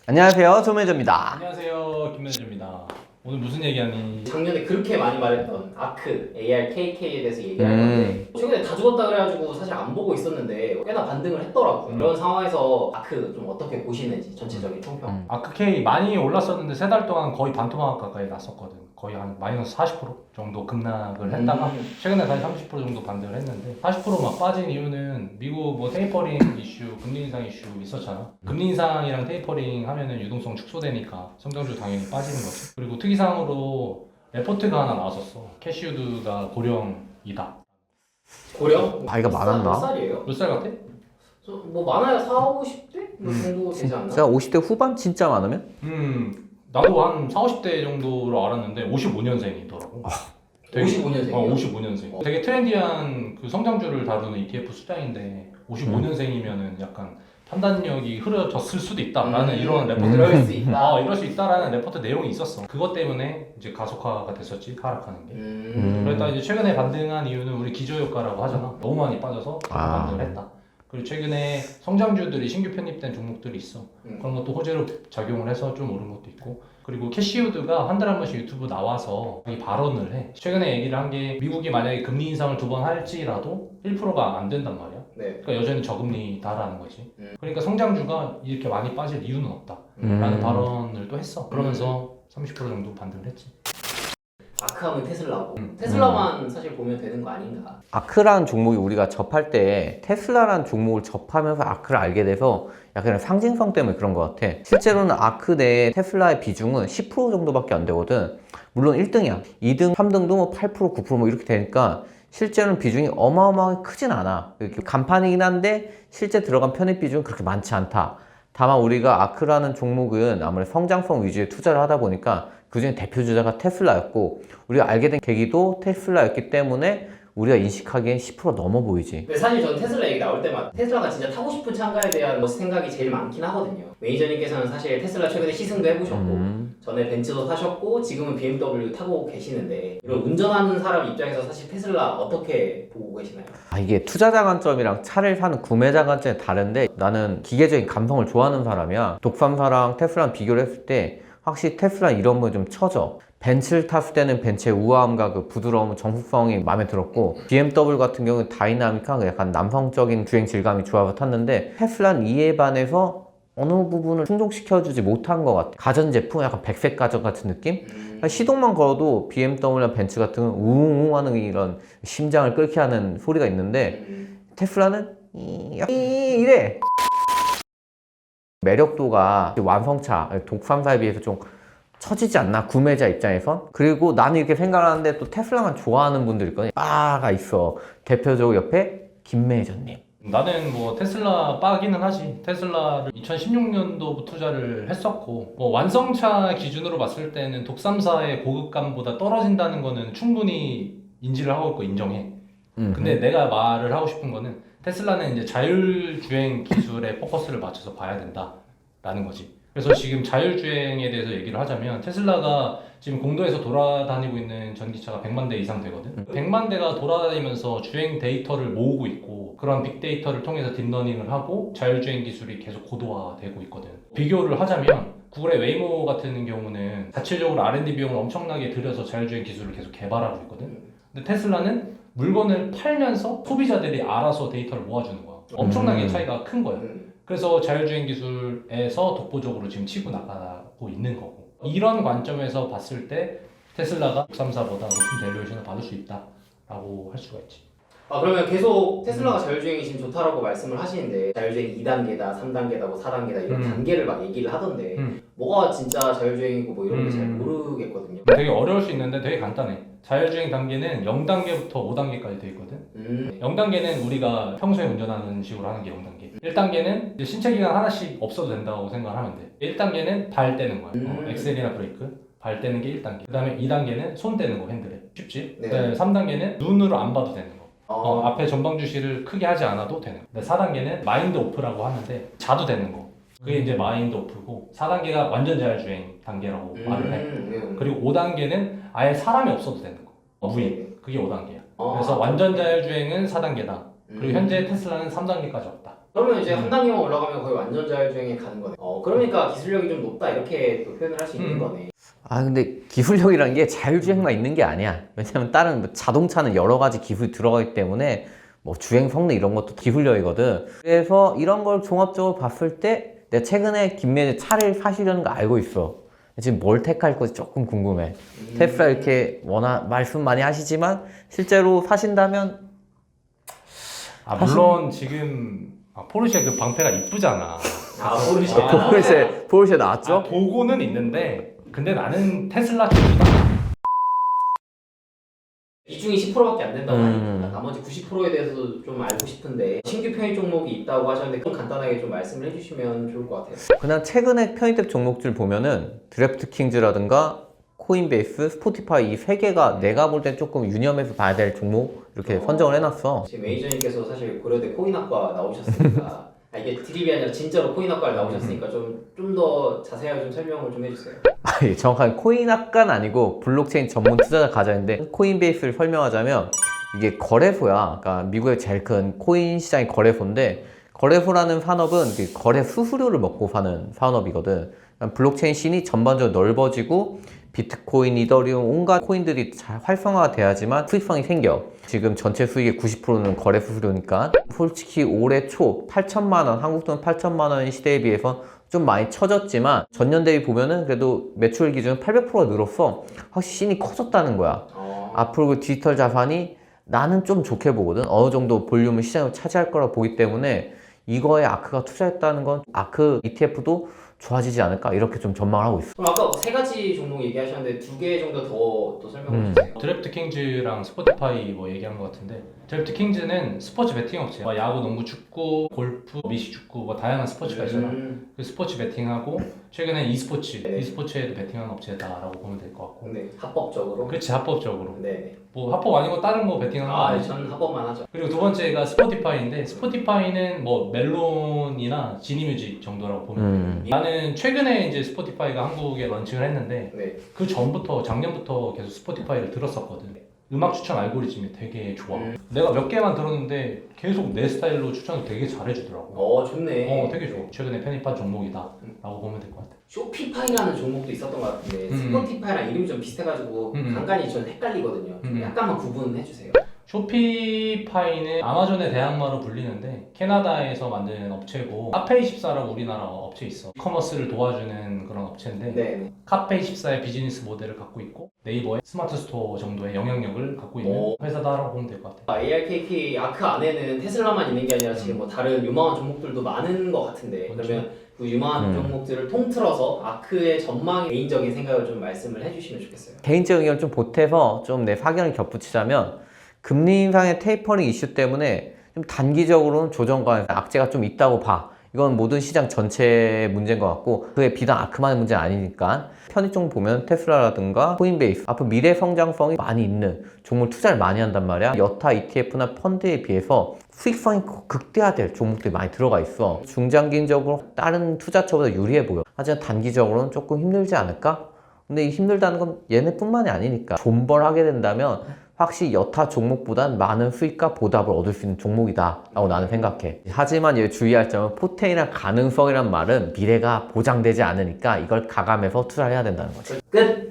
안녕하세요, 조매저입니다. 안녕하세요, 김매주입니다. 오늘 무슨 얘기하니? 작년에 그렇게 많이 말했던 아크, ARKK에 대해서 얘기를 할 건데 최근에 다 죽었다 그래가지고 사실 안 보고 있었는데 꽤나 반등을 했더라고요. 그런 상황에서 아크 좀 어떻게 보시는지 전체적인 총평. 아크케이 많이 올랐었는데 3달 동안 거의 반토막 가까이 났었거든. 거의 한 마이너스 40% 정도 급락을 했다가 최근에 다시 30% 정도 반등을 했는데 40%막 빠진 이유는 미국 뭐 테이퍼링 이슈, 금리 인상 이슈 있었잖아. 금리 인상이랑 테이퍼링 하면은 유동성 축소되니까 성장률 당연히 빠지는 거지. 그리고 특이사항으로 레포트가 하나 나왔었어. 캐시우드가 고령이다. 고령? 나이가 많았나? 몇 살이에요? 몇 살 같아? 뭐 많아야 40, 50대? 뭐 정도 되지 않나? 제가 50대 후반 진짜 많으면? 나도 한 40, 50대 정도로 알았는데 55년생이더라고. 55년생이요? 55년생. 되게 트렌디한 그 성장주를 다루는 ETF 수장인데 55년생이면은 약간 판단력이 흐려졌을 수도 있다라는 이런 레포트를 이럴 수 있다. 이럴 수 있다라는 레포트 내용이 있었어. 그것 때문에 이제 가속화가 됐었지, 하락하는 게. 그랬다 이제 최근에 반등한 이유는 우리 기저효과라고 하잖아. 너무 많이 빠져서 반등을 했다. 그리고 최근에 성장주들이 신규 편입된 종목들이 있어. 그런 것도 호재로 작용을 해서 좀 오른 것도 있고. 그리고 캐시우드가 한 달에 한 번씩 유튜브 나와서 이 발언을 해. 최근에 얘기를 한 게 미국이 만약에 금리 인상을 2번 할지라도 1%가 안 된단 말이야. 네. 그러니까 여전히 저금리다라는 거지. 그러니까 성장주가 이렇게 많이 빠질 이유는 없다라는 발언을 또 했어. 그러면서 30% 정도 반등을 했지. 아크하면 테슬라고 테슬라만 사실 보면 되는 거 아닌가? 아크라는 종목이 우리가 접할 때 테슬라라는 종목을 접하면서 아크를 알게 돼서 약간 상징성 때문에 그런 것 같아. 실제로는 아크 내에 테슬라의 비중은 10% 정도밖에 안 되거든. 물론 1등이야. 2등, 3등도 뭐 8%, 9% 뭐 이렇게 되니까 실제로는 비중이 어마어마하게 크진 않아. 이렇게 간판이긴 한데 실제 들어간 편입 비중은 그렇게 많지 않다. 다만 우리가 아크라는 종목은 아무래도 성장성 위주의 투자를 하다 보니까 그중에 대표주자가 테슬라였고 우리가 알게 된 계기도 테슬라였기 때문에 우리가 인식하기엔 10% 넘어 보이지. 근데 사실 전 테슬라 얘기 나올 때마다 테슬라가 진짜 타고 싶은 차가에 대한 생각이 제일 많긴 하거든요. 매니저님께서는 사실 테슬라 최근에 시승도 해보셨고 전에 벤츠도 타셨고 지금은 BMW 타고 계시는데 이런 운전하는 사람 입장에서 사실 테슬라 어떻게 보고 계시나요? 이게 투자자 관점이랑 차를 사는 구매자 관점이 다른데 나는 기계적인 감성을 좋아하는 사람이야. 독삼사랑 테슬라랑 비교를 했을 때 확실히 테슬라 이런 부분이 좀 처져. 벤츠를 탔을 때는 벤츠의 우아함과 그 부드러움, 정숙성이 마음에 들었고 BMW 같은 경우는 다이나믹한 약간 남성적인 주행 질감이 좋아서 탔는데 테슬라는 이에 반해서 어느 부분을 충족시켜주지 못한 것 같아. 가전제품 약간 백색 가전 같은 느낌? 시동만 걸어도 BMW나 벤츠 같은 건 우웅 하는 이런 심장을 끓게 하는 소리가 있는데 테슬라는 이래. 매력도가 완성차, 독삼사에 비해서 좀 처지지 않나, 구매자 입장에선? 그리고 나는 이렇게 생각하는데 또 테슬라만 좋아하는 분들 있거든요. 빠가 있어. 대표적으로 옆에 김 매니저님. 나는 뭐 테슬라 빠기는 하지. 테슬라를 2016년도부터 투자를 했었고 뭐 완성차 기준으로 봤을 때는 독삼사의 고급감보다 떨어진다는 거는 충분히 인지를 하고 있고 인정해. 근데 내가 말을 하고 싶은 거는 테슬라는 이제 자율주행 기술에 포커스를 맞춰서 봐야 된다라는 거지. 그래서 지금 자율주행에 대해서 얘기를 하자면 테슬라가 지금 공도에서 돌아다니고 있는 전기차가 100만 대 이상 되거든. 100만 대가 돌아다니면서 주행 데이터를 모으고 있고 그런 빅데이터를 통해서 딥러닝을 하고 자율주행 기술이 계속 고도화되고 있거든. 비교를 하자면 구글의 웨이모 같은 경우는 자체적으로 R&D 비용을 엄청나게 들여서 자율주행 기술을 계속 개발하고 있거든. 근데 테슬라는 물건을 팔면서 소비자들이 알아서 데이터를 모아주는 거야. 엄청나게 차이가 큰 거야. 그래서 자율주행 기술에서 독보적으로 지금 치고 나가고 있는 거고 이런 관점에서 봤을 때 테슬라가 634보다 높은 밸류에이션을 받을 수 있다라고 할 수가 있지. 그러면 계속 테슬라가 자율주행이 지금 좋다라고 말씀을 하시는데 자율주행 2단계다, 3단계다, 뭐 4단계다 이런 단계를 막 얘기를 하던데 뭐가 진짜 자율주행이고 뭐 이런 게 잘 모르겠거든요. 되게 어려울 수 있는데 되게 간단해. 자율주행 단계는 0단계부터 5단계까지 돼 있거든. 0단계는 우리가 평소에 운전하는 식으로 하는 게 0단계. 1단계는 신체기관 하나씩 없어도 된다고 생각하면 돼. 1단계는 발 떼는 거야. 엑셀이나 브레이크. 발 떼는 게 1단계. 그 다음에 2단계는 손 떼는 거, 핸들에. 쉽지? 네. 그다음에 3단계는 눈으로 안 봐도 되는 거. 앞에 전방 주시를 크게 하지 않아도 되는 거. 4단계는 마인드 오프라고 하는데 자도 되는 거. 그게 이제 마인드 오프고 4단계가 완전 자율주행 단계라고 말을 해. 그리고 5단계는 아예 사람이 없어도 되는 거. 무인. 그게 5단계야. 그래서 완전 자율주행은 4단계다. 그리고 현재 테슬라는 3단계까지 왔다. 그러면 이제 한 단계만 올라가면 거의 완전 자율주행에 가는 거네. 그러니까 기술력이 좀 높다 이렇게 또 표현을 할 수 있는 거네. 아 근데 기술력이란 게 자율주행만 있는 게 아니야. 왜냐면 다른 뭐 자동차는 여러 가지 기술이 들어가기 때문에 뭐 주행 성능 이런 것도 기술력이거든. 그래서 이런 걸 종합적으로 봤을 때 내가 최근에 김민재 차를 사시려는 거 알고 있어. 지금 뭘 택할 건지 조금 궁금해. 테슬라 이렇게 워낙 말씀 많이 하시지만 실제로 사신다면 물론 지금 포르쉐 그 방패가 이쁘잖아. 포르쉐. 포르쉐 나왔죠? 보고는 있는데 근데 나는 테슬라 쪽이다. 비중이 10%밖에 안 된다고 하니까 음. 나머지 90%에 대해서도 좀 알고 싶은데 신규 편입 종목이 있다고 하셨는데 좀 간단하게 좀 말씀을 해주시면 좋을 것 같아요. 그냥 최근에 편입된 종목들 보면은 드래프트킹즈라든가 코인베이스, 스포티파이 이 세 개가 내가 볼 땐 조금 유념해서 봐야 될 종목 이렇게 선정을 해놨어. 지금 매니저님께서 사실 고려대 코인학과 나오셨으니까 이게 드립이 아니라 진짜로 코인학과를 나오셨으니까 좀 더 자세하게 좀 설명을 좀 해주세요. 아니, 정확하게 코인학과는 아니고 블록체인 전문 투자자 과정인데 코인베이스를 설명하자면 이게 거래소야. 그러니까 미국의 제일 큰 코인 시장의 거래소인데 거래소라는 산업은 그 거래 수수료를 먹고 사는 산업이거든. 그러니까 블록체인 씬이 전반적으로 넓어지고 비트코인, 이더리움 온갖 코인들이 잘 활성화가 돼야지만 수익성이 생겨. 지금 전체 수익의 90%는 거래 수수료니까 솔직히 올해 초 8천만 원, 한국 돈 8천만 원 시대에 비해서 좀 많이 처졌지만 전년 대비 보면은 그래도 매출 기준 800%가 늘었어. 확실히 씬이 커졌다는 거야. 앞으로 그 디지털 자산이 나는 좀 좋게 보거든. 어느 정도 볼륨을 시장을 차지할 거라 보기 때문에 이거에 아크가 투자했다는 건 아크 ETF도 좋아지지 않을까 이렇게 좀 전망을 하고 있어. 그럼 아까 세 가지 종목 얘기하셨는데 두 개 정도 더 설명해 주세요. 드래프트킹즈랑 스포티파이 뭐 얘기한 것 같은데 드래프트킹즈는 스포츠 베팅 업체야. 야구, 농구, 축구, 골프, 미식축구 뭐 다양한 스포츠가 있잖아. 그 스포츠 베팅하고 최근에 e스포츠에도 베팅하는 업체다라고 보면 될 것 같고. 네, 합법적으로. 그렇지, 합법적으로. 네. 뭐 합법 아니고 다른 거 베팅하는 거 아니지. 전 합법만 하죠. 그리고 두 번째가 스포티파이인데 스포티파이는 뭐 멜론이나 지니뮤직 정도라고 보면 돼요. 나는 최근에 이제 스포티파이가 한국에 런칭을 했는데 네. 그 전부터 작년부터 계속 스포티파이를 들었었거든. 음악 추천 알고리즘이 되게 좋아. 내가 몇 개만 들었는데 계속 내 스타일로 추천을 되게 잘해주더라고. 좋네. 되게 좋아. 최근에 편입한 종목이다 라고 보면 될 것 같아. 쇼피파이라는 종목도 있었던 것 같은데 스포티파이랑 이름이 좀 비슷해가지고 간간히 전 헷갈리거든요. 좀 약간만 구분해 주세요. 쇼피파이는 아마존의 대항마로 불리는데 캐나다에서 만든 업체고 카페24라고 우리나라 업체 있어. 이커머스를 도와주는 그런 업체인데 네. 카페24의 비즈니스 모델을 갖고 있고 네이버의 스마트 스토어 정도의 영향력을 갖고 있는 회사다라고 보면 될 것 같아요. ARKK 아크 안에는 테슬라만 있는 게 아니라 지금 뭐 다른 유망한 종목들도 많은 것 같은데 그러면 그 유망한 종목들을 통틀어서 아크의 전망 개인적인 생각을 좀 말씀을 해주시면 좋겠어요. 개인적인 의견을 좀 보태서 좀 내 사견을 덧붙이자면 금리 인상의 테이퍼링 이슈 때문에 좀 단기적으로는 조정과 악재가 좀 있다고 봐. 이건 모든 시장 전체의 문제인 것 같고 그게 비단 아크만의 문제는 아니니까 편입종 보면 테슬라라든가 코인베이스 앞으로 미래 성장성이 많이 있는 종목 투자를 많이 한단 말이야. 여타 ETF나 펀드에 비해서 수익성이 극대화될 종목들이 많이 들어가 있어. 중장기적으로 다른 투자처보다 유리해 보여. 하지만 단기적으로는 조금 힘들지 않을까? 근데 이 힘들다는 건 얘네뿐만이 아니니까 존버하게 된다면 확실히 여타 종목보단 많은 수익과 보답을 얻을 수 있는 종목이다 라고 나는 생각해. 하지만 얘 주의할 점은 포텐이나 가능성이란 말은 미래가 보장되지 않으니까 이걸 가감해서 투자를 해야 된다는 거지. 끝!